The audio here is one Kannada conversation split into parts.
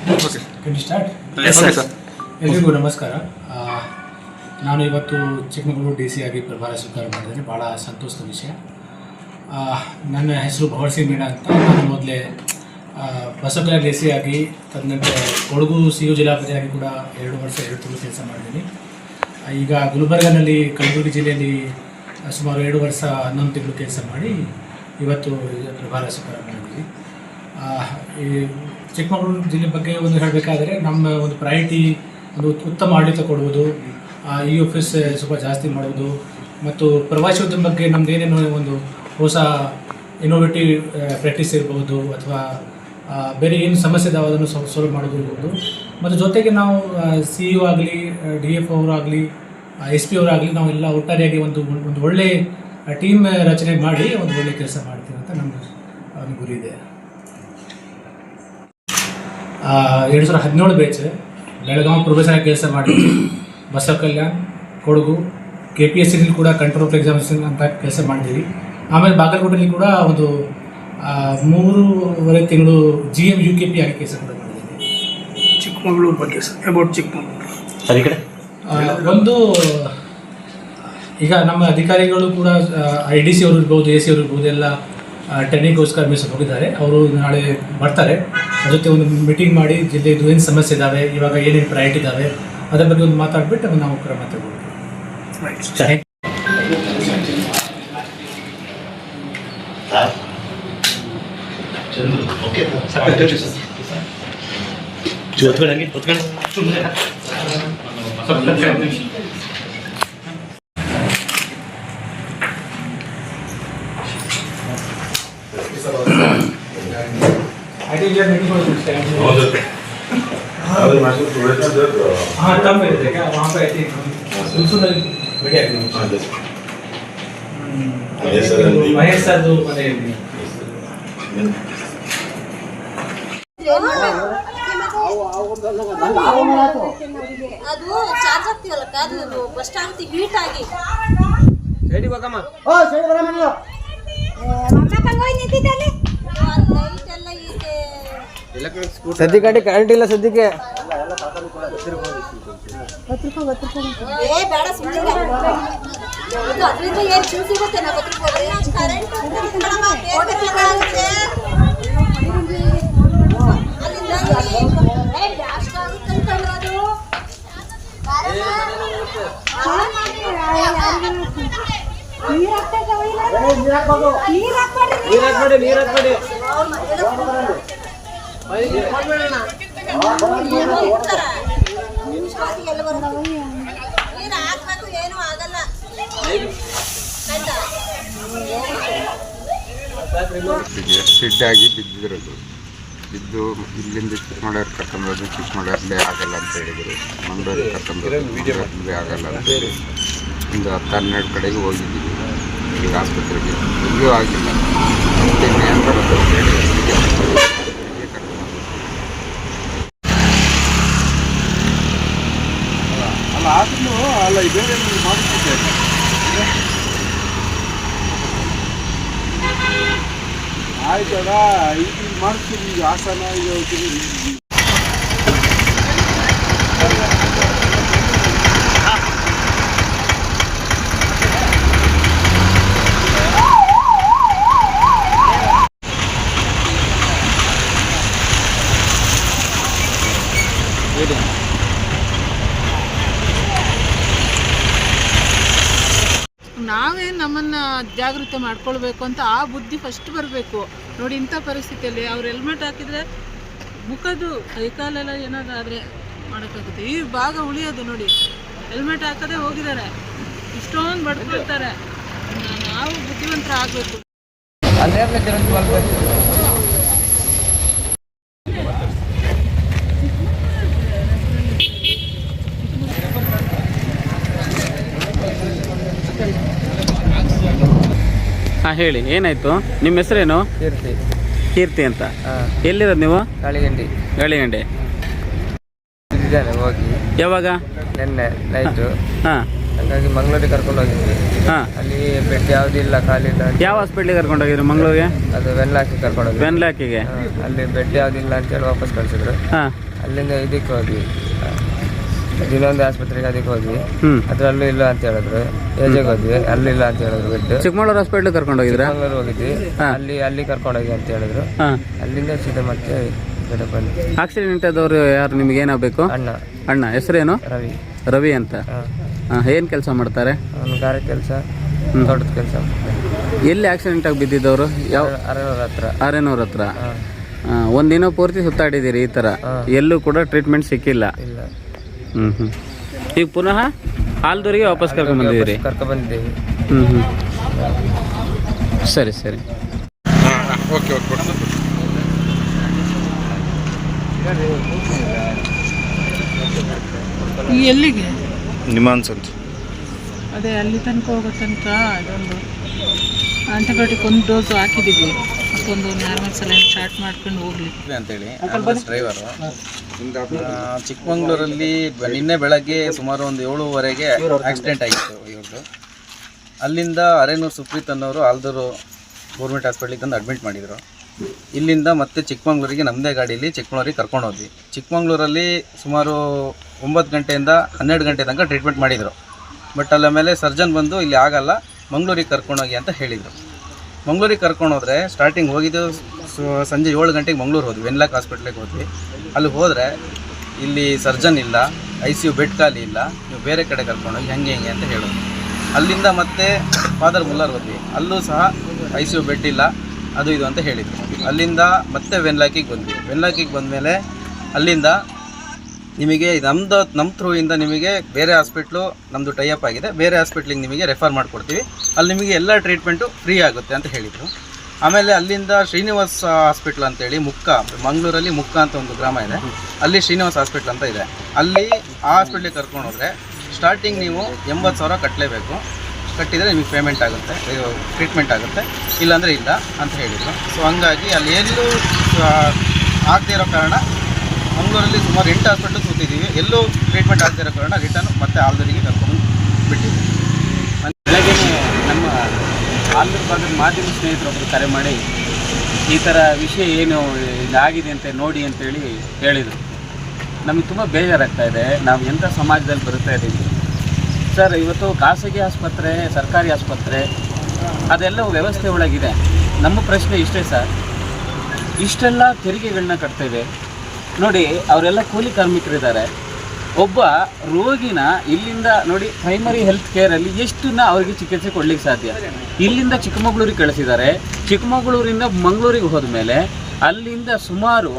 ಸ್ಟಾರ್ಟ್. ಎಲ್ರಿಗೂ ನಮಸ್ಕಾರ. ನಾನು ಇವತ್ತು ಚಿಕ್ಕಮಗಳೂರು DC ಆಗಿ ಪ್ರಭಾರ ಸ್ವೀಕಾರ ಮಾಡಿದ್ದೇನೆ. ಭಾಳ ಸಂತೋಷದ ವಿಷಯ. ನನ್ನ ಹೆಸರು ಭವರ್ ಸಿಂಗ್ ಮೀಣಾ ಅಂತ. ನಾನು ಮೊದಲೇ ಬಸವಕಲ್ಯಾಣ DC ಆಗಿ ತದನಂತರ ಕೊಡಗು CU ಜಿಲ್ಲಾಧಿಕಾರಿಯಾಗಿ ಕೂಡ 2 ವರ್ಷ 2 ತಿಂಗಳು ಕೆಲಸ ಮಾಡಿದ್ದೀನಿ. ಈಗ ಗುಲ್ಬರ್ಗನಲ್ಲಿ ಕಲಬುರಗಿ ಜಿಲ್ಲೆಯಲ್ಲಿ ಸುಮಾರು 2 ವರ್ಷ 11 ತಿಂಗಳು ಕೆಲಸ ಮಾಡಿ ಇವತ್ತು ಪ್ರಭಾರ ಸ್ವೀಕಾರ ಮಾಡಿದ್ದೀವಿ. ಈ ಚಿಕ್ಕಮಗಳೂರು ಜಿಲ್ಲೆ ಬಗ್ಗೆ ಒಂದು ಹೇಳಬೇಕಾದ್ರೆ ನಮ್ಮ ಒಂದು ಪ್ರಯಾರಿಟಿ ಒಂದು ಉತ್ತಮ ಆಡಳಿತ ಕೊಡುವುದು, ಈ ಆಫೀಸ್ ಸ್ವಲ್ಪ ಜಾಸ್ತಿ ಮಾಡುವುದು ಮತ್ತು ಪ್ರವಾಸೋದ್ಯಮ ಬಗ್ಗೆ ನಮ್ದು ಏನೇನೋ ಒಂದು ಹೊಸ ಇನೋವೇಟಿವ್ ಪ್ರಾಕ್ಟೀಸ್ ಇರ್ಬೋದು ಅಥವಾ ಬೇರೆ ಏನು ಸಮಸ್ಯೆ ಇದಾವೆ ಅದನ್ನು ಸಾಲ್ವ್ ಮಾಡೋದು ಇರ್ಬೋದು. ಮತ್ತು ಜೊತೆಗೆ ನಾವು CEO ಆಗಲಿ DF ಅವರಾಗಲಿ SP ಅವರಾಗಲಿ ನಾವೆಲ್ಲ ಒಟ್ಟಾರೆಯಾಗಿ ಒಂದು ಒಳ್ಳೆಯ ಟೀಮ್ ರಚನೆ ಮಾಡಿ ಒಂದು ಒಳ್ಳೆಯ ಕೆಲಸ ಮಾಡ್ತೀವಿ ಅಂತ ನಮ್ಮ ಒಂದು ಗುರಿ ಇದೆ. 2017 ಬ್ಯಾಚ್ ಬೆಳಗಾವಿ ಪ್ರೊಫೆಸರ್ ಆಗಿ ಕೆಲಸ ಮಾಡಿದ್ವಿ. ಬಸವ ಕಲ್ಯಾಣ್, ಕೊಡಗು, KPSC ಕೂಡ ಕಂಟ್ರೋಲ್ ಆಫ್ ಎಕ್ಸಾಮಿನೇಷನ್ ಅಂತ ಕೆಲಸ ಮಾಡಿದ್ದೀವಿ. ಆಮೇಲೆ ಬಾಗಲಕೋಟೆಯಲ್ಲಿ ಕೂಡ ಒಂದು 3.5 ತಿಂಗಳು GM UKP ಆಗಿ ಕೆಲಸ ಕೂಡ ಮಾಡಿದ್ದೀನಿ. ಚಿಕ್ಕಮಗಳೂರು ಬಗ್ಗೆ ಅಬೌಟ್ ಚಿಕ್ಕಮಗಳೂರು ಸರಿ ಕಡೆ ಒಂದು ಈಗ ನಮ್ಮ ಅಧಿಕಾರಿಗಳು ಕೂಡ IDC ಅವರು ಇರ್ಬೋದು, AC ಅವರು ಇರ್ಬೋದು, ಎಲ್ಲ ಟ್ರೈನಿಂಗ್ಗೋಸ್ಕರ ಮೀಸಲು ಹೋಗಿದ್ದಾರೆ. ಅವರು ನಾಳೆ ಬರ್ತಾರೆ. ಅದ್ರ ಜೊತೆ ಒಂದು ಮೀಟಿಂಗ್ ಮಾಡಿ ಜಿಲ್ಲೆದು ಏನು ಸಮಸ್ಯೆ ಇದ್ದಾವೆ, ಇವಾಗ ಏನೇನು ಪ್ರಯಾರಿಟಿ ಇದ್ದಾವೆ ಅದರ ಬಗ್ಗೆ ಒಂದು ಮಾತಾಡ್ಬಿಟ್ಟು ನಾವು ಕ್ರಮ ತಗೊಳ್ತೀವಿ. हाँ कम है क्या वहाँ पे ऐसे बढ़िया महेश सर जो बने ಅದು ಚಾರ್ಜ್ ಆಗ್ತಿವಲ್ಲ ಅದು ಬಸ್ ಸ್ಟಾಂಡ್ ಹೀಟ್ ಆಗಿ ಸೈಡಿ ಹೋಗಮ್ಮ ಸೈಡಿ ಬರಮ್ಮ ನೀವು ಮಮ್ಮ ಕಂಗೋಯ್ ನಿಂತಿದ್ದಲ್ಲಿ ಲೈಟ್ ಎಲ್ಲ ಇದೆ ಸದ್ಯ ಗಾಡಿ ಕರೆಂಟ್ ಇಲ್ಲ ಸದ್ಯಕ್ಕೆ ಏ ಬೇಡ ಸುಮ್ಮನೆ ಇದು ಅದರಿಂದ ಏನು ಚೂಸಿ ಗೊತ್ತೆ ನಾವು ಕರೆಂಟ್ ಸಿಡ್ಡಾಗಿ ಬಿದ್ದಿರೋದು ಬಿದ್ದು ಇಲ್ಲಿಂದ ಚಿಕ್ಕಮಗಳೂರು ಕರ್ಕೊಂಡೋದು ಚಿಕ್ಕಮಗಳೂರಲ್ಲೇ ಆಗಲ್ಲ ಅಂತ ಹೇಳಿದರು. ಮಂಗಳೂರಿಗೆ ಕರ್ಕೊಂಡೋದು ಮಂಗಳೂರಲ್ಲೇ ಆಗಲ್ಲ ಅಂತ ಹೇಳಿ ಒಂದು 10-12 ಕಡೆಗೆ ಹೋಗಿದ್ದೀವಿ. ಈಗ ಆಸ್ಪತ್ರೆಗೆ ಇಲ್ಲೂ ಆಗಿಲ್ಲ. ಅಲ್ಲ ಆದ್ರೂ ಅಲ್ಲ ಬೇರೆ ಮಾಡುತ್ತಿದ್ದೆ ಆಯ್ತದ ಈಗ ಮಾಡ್ತೀವಿ. ಈಗ ಹಾಸನ ಈಗ ನಾವೇ ನಮ್ಮನ್ನು ಜಾಗೃತಿ ಮಾಡ್ಕೊಳ್ಬೇಕು ಅಂತ ಆ ಬುದ್ಧಿ ಫಸ್ಟ್ ಬರಬೇಕು. ನೋಡಿ ಇಂಥ ಪರಿಸ್ಥಿತಿಯಲ್ಲಿ ಅವ್ರು ಹೆಲ್ಮೆಟ್ ಹಾಕಿದರೆ ಮುಖದ್ದು ಕೈಕಾಲೆಲ್ಲ ಏನಾದರೂ ಆದರೆ ಮಾಡೋಕ್ಕಾಗುತ್ತೆ. ಈ ಭಾಗ ಉಳಿಯೋದು ನೋಡಿ, ಹೆಲ್ಮೆಟ್ ಹಾಕದೇ ಹೋಗಿದ್ದಾರೆ, ಇಷ್ಟೊಂದು ಬಡ್ಕೊಳ್ತಾರೆ. ನಾವು ಬುದ್ಧಿವಂತರ ಆಗಬೇಕು. ಹಾಂ ಹೇಳಿ, ಏನಾಯಿತು? ನಿಮ್ಮ ಹೆಸರೇನು? ಕೀರ್ತಿ ಅಂತ. ಎಲ್ಲಿರೋದು ನೀವು? ಗಾಳಿಗಂಡಿ. ಹೋಗಿ ಯಾವಾಗ? ನಿನ್ನೆ ನೈಟು. ಹಾಂ, ಹಾಗಾಗಿ ಮಂಗಳೂರಿಗೆ ಕರ್ಕೊಂಡು ಹೋಗಿದ್ವಿ. ಹಾಂ, ಅಲ್ಲಿ ಬೆಡ್ ಯಾವುದಿಲ್ಲ, ಖಾಲಿ ಇಲ್ಲ. ಯಾವ ಹಾಸ್ಪಿಟ್ಲಿಗೆ ಕರ್ಕೊಂಡು ಹೋಗಿದ್ರು? ಮಂಗಳೂರಿಗೆ? ಅದು ವೆನ್ಲಾಕಿಗೆ ಕರ್ಕೊಂಡು ಹೋಗಿ. ವೆನ್ಲಾಕಿಗೆ? ಅಲ್ಲಿ ಬೆಡ್ ಯಾವುದಿಲ್ಲ ಅಂತೇಳಿ ವಾಪಸ್ ಕಳಿಸಿದ್ರು. ಹಾಂ, ಅಲ್ಲಿಂದ ಇದಕ್ಕೆ ಹೋದ್ವಿ, ಇನ್ನೊಂದು ಆಸ್ಪತ್ರೆಗೆ ಅದಕ್ಕೆ ಹೋದ್ವಿ. ಅದರಲ್ಲೂ ಇಲ್ಲ ಅಂತ ಹೇಳಿದ್ರು. ಏಜೆಗೆ ಹೋದ್ವಿ, ಅಲ್ಲೂ ಇಲ್ಲ ಅಂತ ಹೇಳಿದ್ರು ಬೆಡ್. ಚಿಕ್ಕಮಗಳೂರು ಹಾಸ್ಪಿಟ್ಲ್ ಕರ್ಕೊಂಡು ಹೋಗಿದ್ರಾ? ಚಿಕ್ಕಮಗಳೂರು ಹೋಗಿದ್ವಿ, ಅಲ್ಲಿ ಕರ್ಕೊಂಡೋಗಿ ಅಂತ ಹೇಳಿದ್ರು. ಅಲ್ಲಿಂದ ಸೀದಾ ಮತ್ತೆ ಈ ಕಡೆ ಬಂದ್ವಿ. ಆಕ್ಸಿಡೆಂಟ್ ಆದವರು ಯಾರು? ನಿಮ್ಗೆ ಏನಾಗಬೇಕು? ಅಣ್ಣ ಹೆಸರೇನು? ರವಿ ಅಂತ. ಏನು ಕೆಲಸ ಮಾಡ್ತಾರೆ? ಅವನು ಗಾರೆ ಕೆಲಸ, ತೋಟದ ಕೆಲಸ. ಎಲ್ಲಿ ಆಕ್ಸಿಡೆಂಟ್ ಆಗಿ ಬಿದ್ದಿದ್ದವರು? ಯಾವ? ಆರೇನೂರ ಹತ್ರ. ಒಂದಿನ ಪೂರ್ತಿ ಸುತ್ತಾಡಿದ್ದೀರಿ ಈ ಥರ, ಎಲ್ಲೂ ಕೂಡ ಟ್ರೀಟ್ಮೆಂಟ್ ಸಿಕ್ಕಿಲ್ಲ? ಇಲ್ಲ. ಈಗ ಪುನಃ ಆಲ್ದೂರಿಗೆ ವಾಪಸ್ ಕರ್ಕೊಂಡ್ಬಂದಿದ್ದೀರಿ? ಕರ್ಕೊಂಡ್ಬಂದಿದ್ದೀವಿ. ಸರಿ ಸರಿ. Okay okay. ಎಲ್ಲಿಗೆ? ನಿಮಾನ್ಸ್ ಅಂತ. ಅದೇ ಅಲ್ಲಿ ತನಕ ಹೋಗೋ ತನಕ ಅದೊಂದು ಆಂಟಿಬಯೋಟಿಕ್ ಒಂದು ಡೋಸು ಹಾಕಿದ್ದೀವಿ, ಮತ್ತೊಂದು ನಾರ್ಮಲ್ ಸಲೈನ್ ಸ್ಟಾರ್ಟ್ ಮಾಡ್ಕೊಂಡು ಹೋಗ್ಲಿ ಅಂತೇಳಿ ಡ್ರೈವರು. ಚಿಕ್ಕಮಂಗ್ಳೂರಲ್ಲಿ ನಿನ್ನೆ ಬೆಳಗ್ಗೆ ಸುಮಾರು ಒಂದು 7:15ಗೆ ಆಕ್ಸಿಡೆಂಟ್ ಆಗಿತ್ತು ಇವ್ರದ್ದು. ಅಲ್ಲಿಂದ ಅರೇನೂರು ಸುಪ್ರೀತ್ ಅನ್ನೋರು ಆಲ್ದೂರು ಗೌರ್ಮೆಂಟ್ ಹಾಸ್ಪಿಟ್ಲಿಗೆ ತಂದು ಅಡ್ಮಿಟ್ ಮಾಡಿದರು. ಇಲ್ಲಿಂದ ಮತ್ತೆ ಚಿಕ್ಕಮಂಗ್ಳೂರಿಗೆ ನಮ್ಮದೇ ಗಾಡೀಲಿ ಚಿಕ್ಕಮಂಗ್ಳೂರಿಗೆ ಕರ್ಕೊಂಡು ಹೋದ್ವಿ. ಚಿಕ್ಕಮಂಗ್ಳೂರಲ್ಲಿ ಸುಮಾರು 9 ಗಂಟೆಯಿಂದ 12 ಗಂಟೆ ತನಕ ಟ್ರೀಟ್ಮೆಂಟ್ ಮಾಡಿದರು. ಬಟ್ ಅಲ್ಲ ಮೇಲೆ ಸರ್ಜನ್ ಬಂದು ಇಲ್ಲಿ ಆಗಲ್ಲ, ಮಂಗಳೂರಿಗೆ ಕರ್ಕೊಂಡೋಗಿ ಅಂತ ಹೇಳಿದರು. ಮಂಗಳೂರಿಗೆ ಕರ್ಕೊಂಡೋದ್ರೆ ಸ್ಟಾರ್ಟಿಂಗ್ ಹೋಗಿದ್ದು ಸಂಜೆ 7 ಗಂಟೆಗೆ ಮಂಗಳೂರು ಹೋದ್ವಿ, ವೆನ್ಲಾಕ್ ಹಾಸ್ಪಿಟ್ಲಿಗೆ ಹೋದ್ವಿ. ಅಲ್ಲಿ ಹೋದರೆ ಇಲ್ಲಿ ಸರ್ಜನ್ ಇಲ್ಲ, ICU ಬೆಡ್ ಖಾಲಿ ಇಲ್ಲ, ನೀವು ಬೇರೆ ಕಡೆ ಕರ್ಕೊಂಡೋಗಿ ಹೆಂಗೆ ಅಂತ ಹೇಳೋದು. ಅಲ್ಲಿಂದ ಮತ್ತೆ ಫಾದರ್ ಮುಲ್ಲರ್ ಹೋದ್ವಿ, ಅಲ್ಲೂ ಸಹ ICU ಬೆಡ್ ಇಲ್ಲ, ಅದು ಇದು ಅಂತ ಹೇಳಿದರು. ಅಲ್ಲಿಂದ ಮತ್ತೆ ವೆನ್ಲಾಕಿಗೆ ಬಂದ್ವಿ. ವೆನ್ಲಾಕಿಗೆ ಬಂದಮೇಲೆ ಅಲ್ಲಿಂದ ನಿಮಗೆ ನಮ್ಮ ಥ್ರೂಯಿಂದ ನಿಮಗೆ ಬೇರೆ ಹಾಸ್ಪಿಟ್ಲು ನಮ್ಮದು ಟೈಅಪ್ ಆಗಿದೆ, ಬೇರೆ ಹಾಸ್ಪಿಟ್ಲಿಗೆ ನಿಮಗೆ ರೆಫರ್ ಮಾಡಿಕೊಡ್ತೀವಿ, ಅಲ್ಲಿ ನಿಮಗೆ ಎಲ್ಲ ಟ್ರೀಟ್ಮೆಂಟು ಫ್ರೀ ಆಗುತ್ತೆ ಅಂತ ಹೇಳಿದರು. ಆಮೇಲೆ ಅಲ್ಲಿಂದ ಶ್ರೀನಿವಾಸ್ ಹಾಸ್ಪಿಟ್ಲ್ ಅಂತೇಳಿ ಮಂಗಳೂರಲ್ಲಿ ಮುಕ್ಕ ಅಂತ ಒಂದು ಗ್ರಾಮ ಇದೆ, ಅಲ್ಲಿ ಶ್ರೀನಿವಾಸ್ ಹಾಸ್ಪಿಟ್ಲ್ ಅಂತ ಇದೆ. ಅಲ್ಲಿ ಆ ಹಾಸ್ಪಿಟ್ಲಿಗೆ ಕರ್ಕೊಂಡು ಹೋದರೆ ಸ್ಟಾರ್ಟಿಂಗ್ ನೀವು 80,000 ಕಟ್ಟಲೇಬೇಕು, ಕಟ್ಟಿದರೆ ನಿಮಗೆ ಪೇಮೆಂಟ್ ಆಗುತ್ತೆ, ಟ್ರೀಟ್ಮೆಂಟ್ ಆಗುತ್ತೆ, ಇಲ್ಲಾಂದರೆ ಇಲ್ಲ ಅಂತ ಹೇಳಿದರು. ಸೊ ಹಂಗಾಗಿ ಅಲ್ಲಿ ಎಲ್ಲೂ ಆಗದೇ ಇರೋ ಕಾರಣ ಮಂಗಳೂರಲ್ಲಿ ಸುಮಾರು 8 ಹಾಸ್ಪಿಟ್ಲ್ ಕೂತಿದ್ದೀವಿ, ಎಲ್ಲೂ ಟ್ರೀಟ್ಮೆಂಟ್ ಆಗದೇ ಇರೋ ಕಾರಣ ರಿಟರ್ನ್ ಮತ್ತೆ ಆಲ್ದೂರಿಗೆ ಕರ್ಕೊಂಡು ಬಿಟ್ಟಿದ್ದೀವಿ. ಬೆಳಗ್ಗೆ ನಮ್ಮ ಆಲ್ದೂರು ಭಾಗದ ಮಾಧ್ಯಮ ಸ್ನೇಹಿತರೊಬ್ಬರು ಕರೆ ಮಾಡಿ ಈ ಥರ ವಿಷಯ ಏನು ಇದಾಗಿದೆ ಅಂತ ನೋಡಿ ಅಂತೇಳಿ ಹೇಳಿದರು. ನಮಗೆ ತುಂಬ ಬೇಜಾರಾಗ್ತಾ ಇದೆ, ನಾವು ಎಂಥ ಸಮಾಜದಲ್ಲಿ ಬರುತ್ತಾ ಇದ್ದೀವಿ ಸರ್. ಇವತ್ತು ಖಾಸಗಿ ಆಸ್ಪತ್ರೆ, ಸರ್ಕಾರಿ ಆಸ್ಪತ್ರೆ ಅದೆಲ್ಲ ವ್ಯವಸ್ಥೆ ಒಳಗಿದೆ. ನಮ್ಮ ಪ್ರಶ್ನೆ ಇಷ್ಟೇ ಸರ್, ಇಷ್ಟೆಲ್ಲ ತೆರಿಗೆಗಳನ್ನ ಕಟ್ತೇವೆ ನೋಡಿ, ಅವರೆಲ್ಲ ಕೂಲಿ ಕಾರ್ಮಿಕರಿದ್ದಾರೆ. ಒಬ್ಬ ರೋಗಿನ ಇಲ್ಲಿಂದ ನೋಡಿ ಪ್ರೈಮರಿ ಹೆಲ್ತ್ ಕೇರಲ್ಲಿ ಎಷ್ಟನ್ನ ಅವರಿಗೆ ಚಿಕಿತ್ಸೆ ಕೊಡ್ಲಿಕ್ಕೆ ಸಾಧ್ಯ? ಇಲ್ಲಿಂದ ಚಿಕ್ಕಮಗಳೂರಿಗೆ ಕಳಿಸಿದ್ದಾರೆ, ಚಿಕ್ಕಮಗಳೂರಿಂದ ಮಂಗಳೂರಿಗೆ ಹೋದ ಮೇಲೆ ಅಲ್ಲಿಂದ ಸುಮಾರು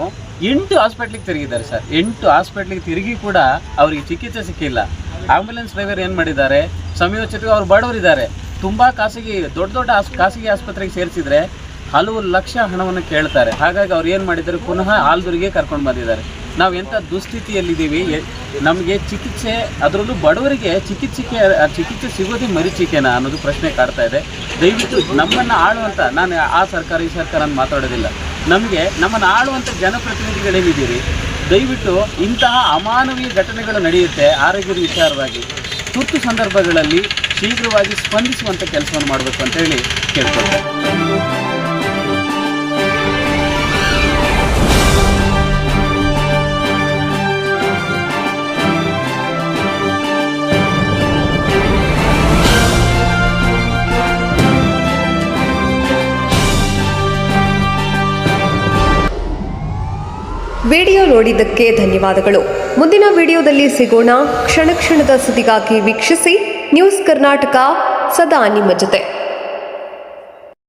8 ಹಾಸ್ಪಿಟ್ಲಿಗೆ ತಿರುಗಿದ್ದಾರೆ ಸರ್. 8 ಹಾಸ್ಪಿಟ್ಲಿಗೆ ತಿರುಗಿ ಕೂಡ ಅವರಿಗೆ ಚಿಕಿತ್ಸೆ ಸಿಕ್ಕಿಲ್ಲ. ಆಂಬ್ಯುಲೆನ್ಸ್ ಡ್ರೈವರ್ ಏನು ಮಾಡಿದ್ದಾರೆ, ಸಮಯೋಚಿತವಾಗಿ ಅವ್ರು ಬಡವರಿದ್ದಾರೆ, ತುಂಬ ದೊಡ್ಡ ದೊಡ್ಡ ಖಾಸಗಿ ಆಸ್ಪತ್ರೆಗೆ ಸೇರಿಸಿದರೆ ಹಲವು ಲಕ್ಷ ಹಣವನ್ನು ಕೇಳ್ತಾರೆ. ಹಾಗಾಗಿ ಅವ್ರು ಏನು ಮಾಡಿದ್ದಾರೆ, ಪುನಃ ಆಲ್ದೂರಿಗೆ ಕರ್ಕೊಂಡು ಬಂದಿದ್ದಾರೆ. ನಾವು ಎಂಥ ದುಸ್ಥಿತಿಯಲ್ಲಿದ್ದೀವಿ, ನಮಗೆ ಚಿಕಿತ್ಸೆ, ಅದರಲ್ಲೂ ಬಡವರಿಗೆ ಚಿಕಿತ್ಸೆ ಸಿಗೋದೇ ಮರೀಚಿಕೆನಾ ಅನ್ನೋದು ಪ್ರಶ್ನೆ ಕಾಡ್ತಾ ಇದೆ. ದಯವಿಟ್ಟು ನಮ್ಮನ್ನು ಆಳುವಂಥ, ನಾನು ಆ ಸರ್ಕಾರ ಈ ಸರ್ಕಾರ ಅಂತ ಮಾತಾಡೋದಿಲ್ಲ, ನಮ್ಮನ್ನು ಆಳುವಂಥ ಜನಪ್ರತಿನಿಧಿಗಳೇನಿದ್ದೀರಿ, ದಯವಿಟ್ಟು ಇಂತಹ ಅಮಾನವೀಯ ಘಟನೆಗಳು ನಡೆಯುತ್ತೆ ಆರೋಗ್ಯದ ವಿಚಾರವಾಗಿ, ತುರ್ತು ಸಂದರ್ಭಗಳಲ್ಲಿ ಶೀಘ್ರವಾಗಿ ಸ್ಪಂದಿಸುವಂಥ ಕೆಲಸವನ್ನು ಮಾಡಬೇಕು ಅಂತೇಳಿ ಕೇಳ್ಕೊಳ್ತೇನೆ. ವಿಡಿಯೋ ನೋಡಿದ್ದಕ್ಕೆ ಧನ್ಯವಾದಗಳು. ಮುಂದಿನ ವಿಡಿಯೋದಲ್ಲಿ ಸಿಗೋಣ. ಕ್ಷಣ ಕ್ಷಣದ ಸುದ್ದಿಗಾಗಿ ವೀಕ್ಷಿಸಿ ನ್ಯೂಸ್ ಕರ್ನಾಟಕ, ಸದಾ ನಿಮ್ಮ ಜೊತೆ.